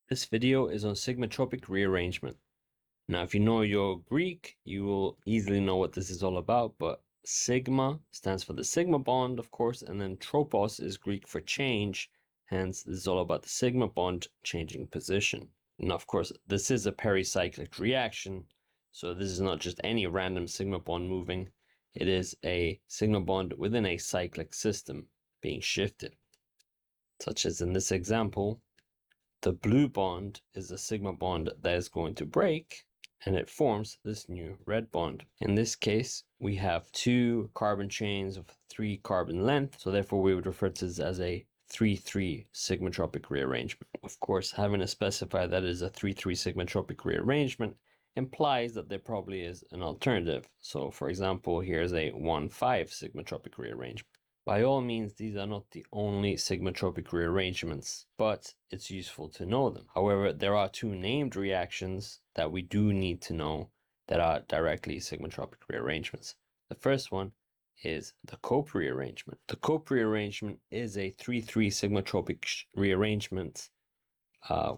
This video is on sigmatropic rearrangement. Now, if you know your Greek, you will easily know what this is all about, but sigma stands for the sigma bond, of course, and then tropos is Greek for change. Hence, this is all about the sigma bond changing position. Now, of course, this is a pericyclic reaction, so this is not just any random sigma bond moving. It is a sigma bond within a cyclic system being shifted, such as in this example. The blue bond is a sigma bond that is going to break, and it forms this new red bond. In this case, we have two carbon chains of 3 carbon length, so therefore we would refer to this as a 3-3 sigmatropic rearrangement. Of course, having to specify that it is a 3-3 sigmatropic rearrangement implies that there probably is an alternative. So for example, here's a 1-5 sigmatropic rearrangement. By all means, these are not the only sigmatropic rearrangements, but it's useful to know them. However, there are two named reactions that we do need to know that are directly sigmatropic rearrangements. The first one is the Cope rearrangement. The Cope rearrangement is a 3-3 sigmatropic rearrangement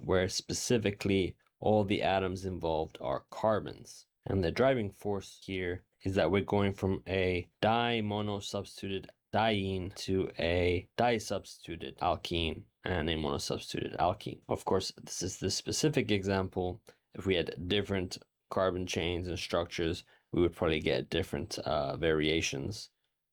where specifically all the atoms involved are carbons. And the driving force here is that we're going from a di-monosubstituted diene to a di-substituted alkene and a monosubstituted alkene. Of course, this is the specific example. If we had different carbon chains and structures, we would probably get different variations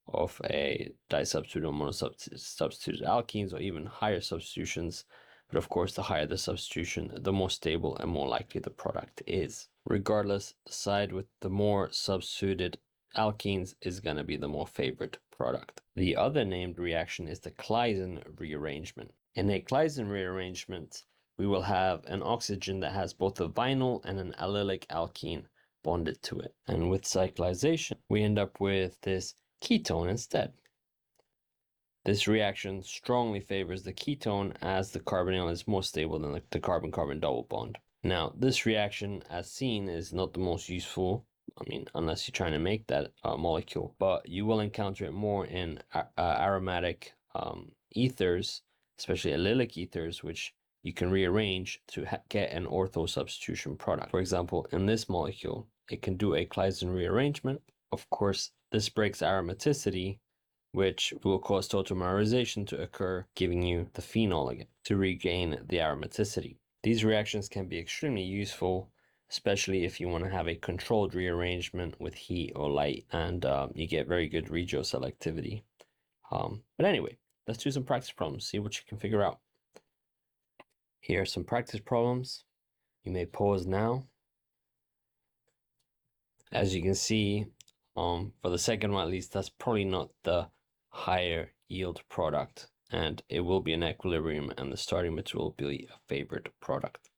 of a di-substituted or monosubstituted alkenes, or even higher substitutions. But of course, the higher the substitution, the more stable and more likely the product is. Regardless, the side with the more substituted alkenes is going to be the more favored product. The other named reaction is the Claisen rearrangement. In a Claisen rearrangement, we will have an oxygen that has both a vinyl and an allylic alkene bonded to it. And with cyclization, we end up with this ketone instead. This reaction strongly favors the ketone, as the carbonyl is more stable than the carbon-carbon double bond. Now, this reaction, as seen, is not the most useful, unless you're trying to make that molecule, but you will encounter it more in aromatic ethers, especially allylic ethers, which you can rearrange to get an ortho-substitution product. For example, in this molecule, it can do a Claisen rearrangement. Of course, this breaks aromaticity, which will cause tautomerization to occur, giving you the phenol again to regain the aromaticity. These reactions can be extremely useful, especially if you want to have a controlled rearrangement with heat or light, and you get very good regioselectivity. But anyway, let's do some practice problems, see what you can figure out. Here are some practice problems. You may pause now. As you can see, for the second one at least, that's probably not the higher yield product, and it will be an equilibrium, and the starting material will be a favored product.